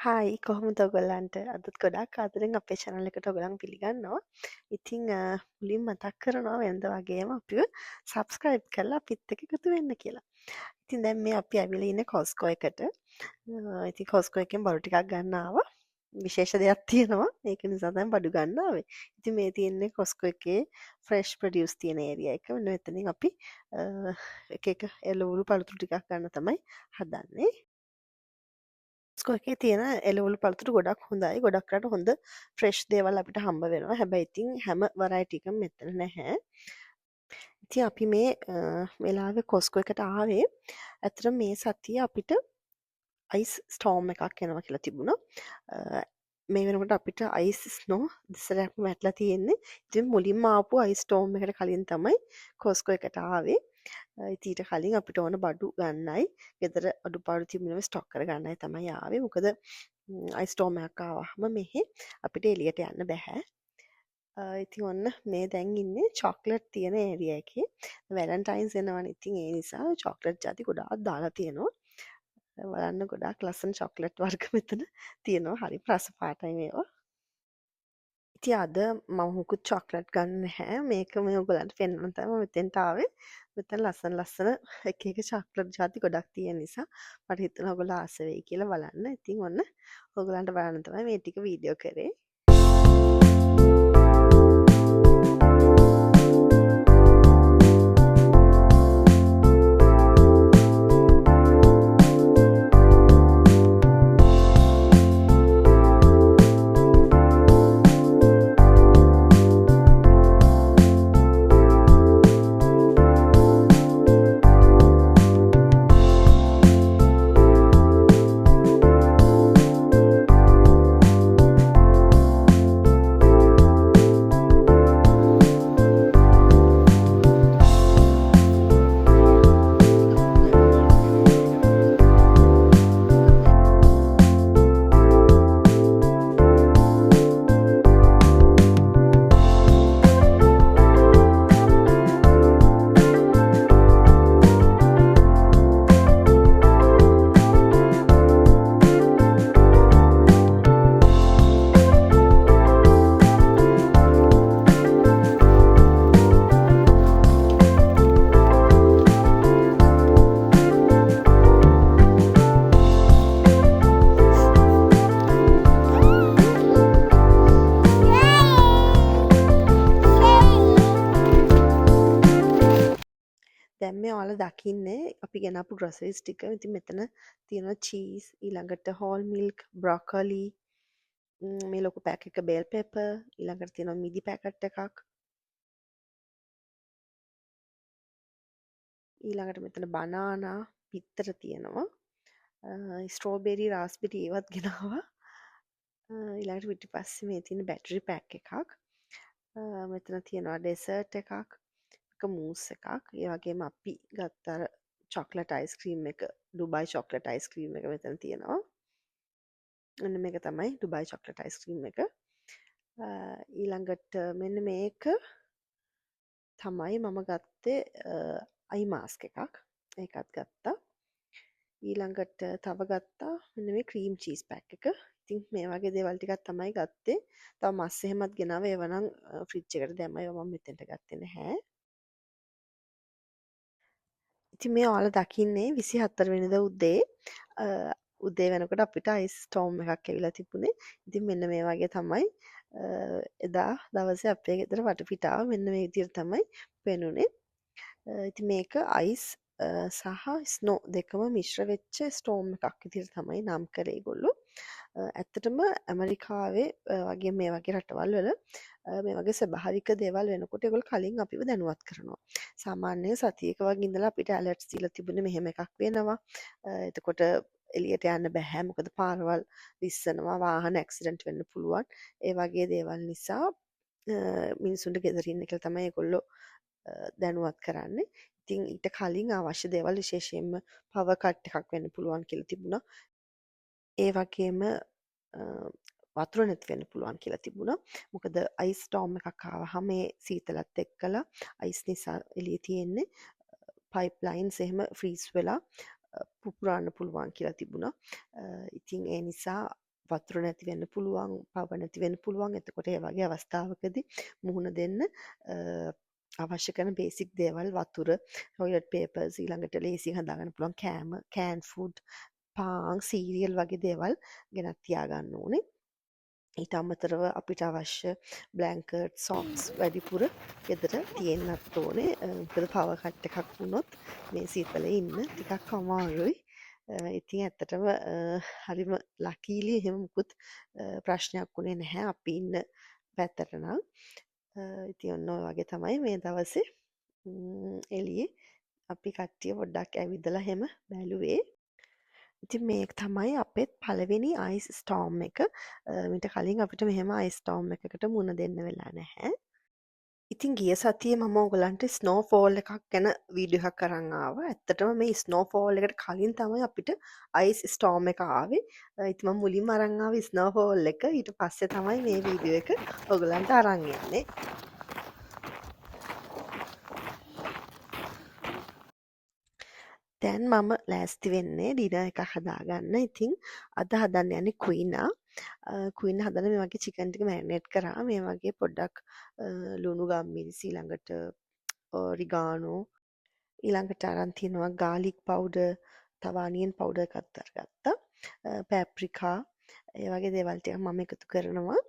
Hi කොහොමද ඔයගොල්ලන්ට අදත් ගොඩක් ආදරෙන් අපේ channel එකට ඔයගොල්ලන් පිළිගන්නවා. ඉතින් මුලින් මතක් කරනවා වෙනද වගේම අපිව subscribe කරලා අපිත් එක්ක එකතු වෙන්න කියලා. ඉතින් දැන් මේ අපි ඇවිල්ලා ඉන්නේ Costco එකට. ඉතින් Costco එකෙන් බඩු ටිකක් ගන්න ආවා. විශේෂ දෙයක් තියෙනවා. ඒක නිසා තමයි බඩු ගන්න ආවේ. ඉතින් මේ තියෙන්නේ Costco එකේ fresh produce තියෙන area එක. මෙන්න මෙතනින් අපි එක එක එළවලු පළතුරු ටිකක් ගන්න තමයි හදන්නේ. ස්කෝ එකේ තියෙන එළවලු පළතුරු ගොඩක් හොඳයි. ගොඩක් රට හොඳ ෆ්‍රෙෂ් දේවල් අපිට හම්බ වෙනවා. හැබැයි ඉතින් හැම වරයිටි එකක්ම මෙතන නැහැ. ඉතින් අපි මේ වෙලාවේ කොස්කෝ එකට ආවේ ඇත්තටම මේ සතිය අපිට අයිස් ස්ටෝම් එකක් එනවා කියලා තිබුණා. මේ වෙනකොට අපිට අයිස් ස්නෝ දෙසරයක්ම වැටලා තියෙන්නේ. ඉතින් මුලින්ම ආපු අයිස් ස්ටෝම් එකට කලින් තමයි කොස්කෝ එකට ආවේ. ඉතින් ඊට කලින් අපිට ඕන බඩු ගන්නයි ගෙදර අඩුපාඩු තිබුණම ස්ටොක් කර ගන්නයි තමයි ආවේ. මොකද අයිස් ස්ටෝම් එකක් ආවම මෙහි අපිට එළියට යන්න බෑ. ඉතින් ඔන්න මේ දැන් ඉන්නේ චොක්ලට් තියෙන ඒරියා එකේ. වැලන්ටයින්ස් එනවනේ. ඉතින් ඒ නිසා චොක්ලට් ಜಾති ගොඩාක් දාලා තියෙනවා. බලන්න ගොඩාක් ලස්සන චොක්ලට් වර්ග මෙතන තියෙනවා. හරි රස පාටයි මේවා. ඉතින් අද මම මුකුත් චොක්ලට් ගන්න නැහැ. මේක මේ ඔයගලන්ට පෙන්වන්න තමයි මම මෙතෙන්ට ආවේ. මෙතන ලස්සන ලස්සන එක එක චොක්ලට් ಜಾති ගොඩක් තියෙන නිසා මට හිතුණා ඔයගොල්ලෝ ආස වෙයි කියලා බලන්න. ඉතින් ඔන්න ඔයගලන්ට බලන්න තමයි මේ ටික වීඩියෝ කරේ. දැන් මේ ඔයාලා දකින්නේ අපි ගෙනාපු ග්‍රොසරිස් ටික. ඉතින් මෙතන තියෙනවා චීස්, ඊළඟට හෝල් මිල්ක්, බ්‍රොකොලි, මේ ලොකු පැක් එක බෙල් පෙපර්, ඊළඟට තියෙනවා මිදි පැකට් එකක්. ඊළඟට මෙතන බනානා, පිත්තර තියෙනවා. ස්ට්‍රෝබෙරි, රාස්බෙරි ඒවත් ගෙනාවා. ඊළඟට පිටිපස්සේ මේ තියෙන බැටරි පැක් එකක්. මෙතන තියෙනවා ඩෙසර්ට් එකක්. මූස් එකක්. ඒ වගේම අපි ගත්ත අර චොක්ලට් අයිස්ක්‍රීම් එක, ඩුබයි චොක්ලට් අයිස්ක්‍රීම් එක මෙතන තියෙනවා. මෙන්න මේක තමයි ඩුබයි චොක්ලට් අයිස්ක්‍රීම් එක. ඊළඟට මෙන්න මේක තමයි මම ගත්තේ අයි මාස්ක් එකක්. ඒකත් ගත්තා. ඊළඟට තව ගත්තා මෙන්න මේ ක්‍රීම් චීස් පැක් එක. ඉතින් මේ වගේ දේවල් ටිකක් තමයි ගත්තේ. තව මස් එහෙමත් ගෙනාවා. ඒවා නම් ෆ්‍රිජ් එකට දැම්මා. ඒවා මම මෙතෙන්ට ගත්තේ නැහැ. ඉතින් මේ ඔයාලා දකින්නේ 24 වෙනිදා උදේ වෙනකොට අපිට අයිස් ස්ටෝම් එකක් ඇවිල්ලා තිබුණේ. ඉතින් මෙන්න මේ වගේ තමයි එදා දවසේ අපේ ගෙදර වටපිටාව මෙන්න මේ විදිහට තමයි පෙනුනේ. ඉතින් මේක අයිස් සහ ස්නෝ දෙකම මිශ්‍ර වෙච්ච ස්ටෝම් එකක් විදිහට තමයි නම් කරේ ඒගොල්ලෝ. ඇත්තටම ඇමරිකාවේ වගේ මේ වගේ රටවල් වල මේ වගේ ස්වභාවික දේවල් වෙනකොට ඒගොල්ලෝ කලින් අපිව දැනුවත් කරනවා. සාමාන්‍යයෙන් සතියක වගේ ඉඳලා අපිට ඇලර්ට්ස් දීලා තිබුණේ මෙහෙම එකක් වෙනවා. එතකොට එළියට යන්න බෑ. මොකද පාරවල් ලිස්සනවා, වාහන ඇක්සිඩන්ට් වෙන්න පුළුවන්. ඒ වගේ දේවල් නිසා මිනිසුන්ට ගෙදර ඉන්න කියලා තමයි ඒගොල්ලෝ දැනුවත් කරන්නේ. ඉතින් ඊට කලින් අවශ්‍ය දේවල් විශේෂයෙන්ම පවර් කට් එකක් වෙන්න පුළුවන් කියලා තිබුණා. ඒ වගේම වතුර නැති වෙන්න පුළුවන් කියලා තිබුණා. මොකද අයිස් ස්ටෝම් එකක් ආවහම මේ සීතලත් එක්කලා අයිස් නිසා එළියේ තියෙන්නේ පයිප්ලයින්ස් එහෙම ෆ්‍රීස් වෙලා පුපුරන්න පුළුවන් කියලා තිබුණා. ඉතින් ඒ නිසා වතුර නැති වෙන්න පුළුවන්, පව නැති වෙන්න පුළුවන්. එතකොට ඒ වගේ අවස්ථාවකදී මුහුණ දෙන්න අවශ්‍ය කරන බේසික් දේවල් වතුර, ටොයිලට් පේපර්ස්, ඊළඟට ලේසියෙන් හදාගන්න පුළුවන් කෑම, කෑන් ෆුඩ්, පාන්, සීරියල් වගේ දේවල් ගෙනත් තියාගන්න ඕනේ. ඊට අමතරව අපිට අවශ්‍ය බ්ලැන්කට්, සොක්ස් වැඩිපුර ගෙදර තියෙන්නත් ඕනේ. මොකද පවර් කට් එකක් වුණොත් මේ සීතලේ ඉන්න ටිකක් අමාරුයි. ඉතින් ඇත්තටම හරිම ලකීලි එහෙම මුකුත් ප්‍රශ්නයක් වුණේ නැහැ අපි ඉන්න පැත්තට නම්. ඉතින් ඔන්න ඔය වගේ තමයි මේ දවසේ එළියේ අපි කට්ටිය පොඩ්ඩක් ඇවිදලා එහෙම බැලුවේ. ඉතින් මේක තමයි අපෙත් පළවෙනි අයිස් ස්ටෝම් එක. මීට කලින් අපිට මෙහෙම අයිස් ස්ටෝම් එකකට මුහුණ දෙන්න වෙලා නැහැ. ඉතින් ගිය සතියේ මම ඔයගලන්ට ස්නෝ ෆෝල් එකක් ගැන වීඩියෝ එකක් අරන් ආවා. ඇත්තටම මේ ස්නෝ ෆෝල් එකට කලින් තමයි අපිට අයිස් ස්ටෝම් එක ආවේ. ඉතින් මම මුලින්ම අරන් ආවේ ස්නෝ ෆෝල් එක. ඊට පස්සේ තමයි මේ වීඩියෝ එක ඔයගලන්ට අරන් එන්නේ. දැන් මම ලෑස්ති වෙන්නේ ඩිනර් එකක් හදාගන්න. ඉතින් අද හදන්න යන්නේ ක්වීනා. ක්වීනා හදන්න මේ වගේ චිකන් ටික මැරිනේට් කරා. මේ වගේ පොඩ්ඩක් ලුණු ගම්මිරිසි, ඊළඟට ඔරිගානෝ, ඊළඟට අරන් තියෙනවා ගාලික් පවුඩර්, තව අනියන් පවුඩර් එකක් අරගත්තා. පැප්‍රිකා, ඒ වගේ දේවල් ටිකක් මම එකතු කරනවා.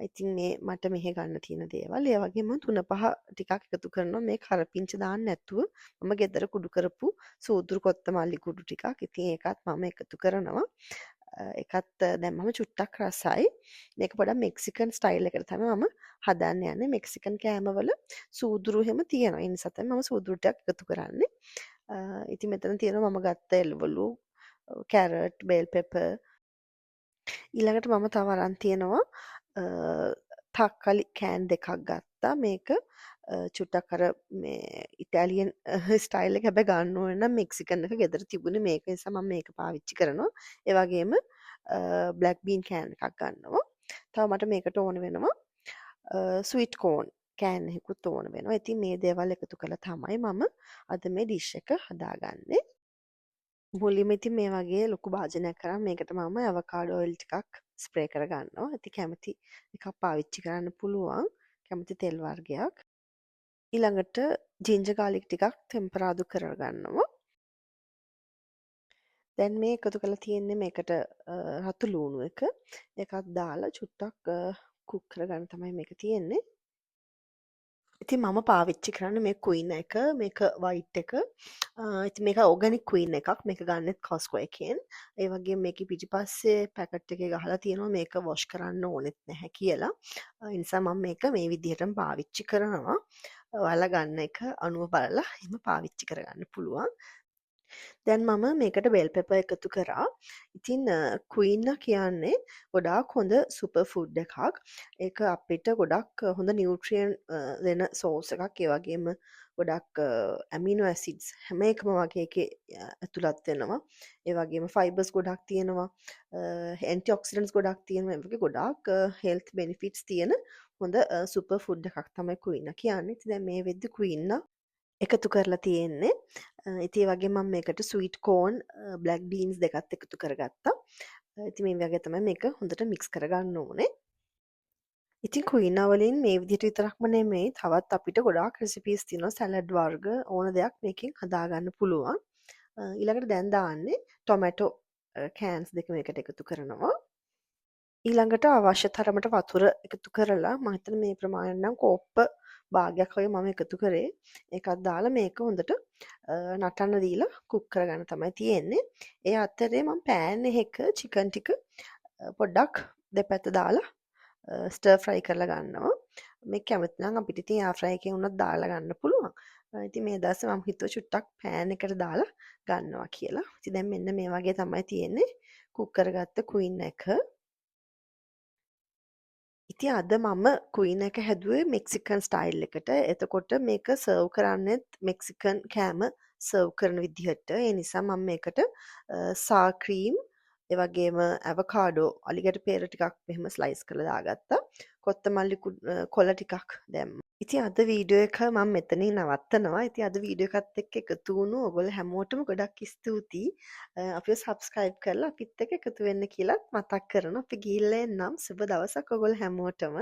ඉතින් මේ මට මෙහෙ ගන්න තියෙන දේවල්. ඒ වගේම 3-5 ටිකක් එකතු කරනවා මේ කරපිංච දාන්න නැතුව. මම ගෙදර කුඩු කරපු සූදුරු කොත්තමල්ලි කුඩු ටිකක්. ඉතින් ඒකත් මම එකතු කරනවා. ඒකත් දැම්මම චුට්ටක් රසයි. මේක පොඩක් මෙක්සිකන් ස්ටයිල් එකට තමයි මම හදන්න යන්නේ. මෙක්සිකන් කෑමවල සූදුරු එහෙම තියෙනවා. ඒ නිසා තමයි මම සූදුරු ටිකක් එකතු කරන්නේ. ඉතින් මෙතන තියෙනවා මම ගත්ත එළවලු, කැරට්, බෙල් පෙපර්. ඊළඟට මම තව අරන් තියෙනවා තක්කලි කෑන් දෙකක් ගත්තා. මේක චුට්ටක් අර මේ ඉටාලියන් ස්ටයිල් එක හැබැයි ගන්න ඕන නම් මෙක්සිකන් එක ගෙදර තිබුණේ මේක නිසා මම මේක පාවිච්චි කරනවා. ඒ වගේම බ්ලැක් බීන් කෑන් එකක් ගන්නවා. තව මට මේකට ඕන වෙනවා ස්වීට් කෝන් කෑන් එකකුත් ඕන වෙනවා. ඉතින් මේ දේවල් එකතු කරලා තමයි මම අද මේ ඩිෂ් එක හදාගන්නේ. මුලින්ම ඉතින් මේ වගේ ලොකු භාජනයක් කරන් මේකට මම අවකාඩෝ ඔයිල් ටිකක් ස්ප්‍රේ කරගන්නවා. ඉතින් කැමති එකක් පාවිච්චි කරන්න පුළුවන්. කැමති තෙල් වර්ගයක්. ඊළඟට ජින්ජර් ගාලික් ටිකක් ටෙම්පරාදු කරගන්නවා. දැන් මේ එකතු කරලා තියෙන්නේ මේකට රතු ලූණු එක. ඒකත් දාලා චුට්ටක් කුක් කරගන්න තමයි මේක තියෙන්නේ. ඉතින් මම පාවිච්චි කරන්නේ මේ ක්වීන් එක, මේක වයිට් එක. ඉතින් මේක ඕගනික් ක්වීන් එකක්. මේක ගන්නෙත් කොස්කෝ එකෙන්. ඒ වගේම මේකේ පිටිපස්සේ පැකට් එකේ ගහලා තියෙනවා මේක වොෂ් කරන්න ඕනෙත් නැහැ කියලා. ඒ නිසා මම මේක මේ විදිහටම පාවිච්චි කරනවා. ඔයාලා ගන්න එක අනුව බලලා එහෙම පාවිච්චි කරගන්න පුළුවන්. දැන් මම මේකට බෙල් පෙපර් එකතු කරා. ඉතින් ක්වීනා කියන්නේ ගොඩාක් හොඳ සුපර් ෆුඩ් එකක්. ඒක අපිට ගොඩක් හොඳ නියුට්‍රියන් දෙන සෝස් එකක්. ඒ වගේම ගොඩක් ඇමිනෝ ඇසිඩ්ස් හැම එකම වගේ එකේ ඇතුළත් වෙනවා. ඒ වගේම ෆයිබර්ස් ගොඩක් තියෙනවා. ඇන්ටි ඔක්සිඩන්ට්ස් ගොඩක් තියෙනවා. ඒ වගේ ගොඩාක් හෙල්ත් බෙනිෆිට්ස් තියෙන හොඳ සුපර් ෆුඩ් එකක් තමයි ක්වීනා කියන්නේ. ඉතින් දැන් මේ වෙද්දි ක්වීනා එකතු කරලා තියෙන්නේ. ඉතින් ඒ වගේ මම මේකට ස්වීට් කෝන්, බ්ලැක් බීන්ස් දෙකත් එකතු කරගත්තා. ඉතින් මේ වගේ තමයි මේක හොඳට මික්ස් කරගන්න ඕනේ. ඉතින් ක්වීනා වලින් මේ විදිහට විතරක්ම නෙමෙයි තවත් අපිට ගොඩාක් රෙසිපීස් තියෙනවා. සැලඩ් වර්ග ඕන දෙයක් මේකෙන් හදාගන්න පුළුවන්. ඊළඟට දැන් දාන්නේ ටොමැටෝ කෑන්ස් දෙක මේකට එකතු කරනවා. ඊළඟට අවශ්‍ය තරමට වතුර එකතු කරලා මම හිතන්නේ මේ ප්‍රමාණයෙන් නම් කෝප්ප භාගයක් වගේ මම එකතු කරේ. ඒකත් දාලා මේක හොඳට නටන්න දීලා කුක් කරගන්න තමයි තියෙන්නේ. ඒ අතරේ මම පෑන් එකක චිකන් ටික පොඩ්ඩක් දෙපැත්ත දාලා ස්ටර් ෆ්‍රයි කරලා ගන්නවා. මේ කැමති නම් අපිට ඉතින් එයාර් ෆ්‍රයි එකෙන් උනත් දාලා ගන්න පුළුවන්. ඉතින් මේ දවසේ මම හිතුවා චුට්ටක් පෑන් එකට දාලා ගන්නවා කියලා. ඉතින් දැන් මෙන්න මේ වගේ තමයි තියෙන්නේ කුක් කරගත්ත ක්වීන් එක. ඉතින් අද මම ක්වීන් එක හැදුවේ මෙක්සිකන් ස්ටයිල් එකට. එතකොට මේක සර්ව් කරන්නෙත් මෙක්සිකන් කෑම සර්ව් කරන විදිහට. ඒ නිසා මම මේකට සා ක්‍රීම්, ඒ වගේම ඇවකාඩෝ අලිගැට පේර ටිකක් මෙහෙම ස්ලයිස් කරලා දාගත්තා. කොත්තමල්ලි කොළ ටිකක් දැම්මා. ඉතින් අද වීඩියෝ එක මම මෙතනින් නවත්තනවා. ඉතින් අද වීඩියෝ එකත් එක්ක එකතු වුණු ඔයගොල්ලෝ හැමෝටම ගොඩක් ස්තුතියි. අපිව සබ්ස්ක්‍රයිබ් කරලා අපිත් එක්ක එකතු වෙන්න කියලා මතක් කරනවා. අපි ගිහිල්ලා එන්නම්. සුබ දවසක් ඔයගොල්ලෝ හැමෝටම.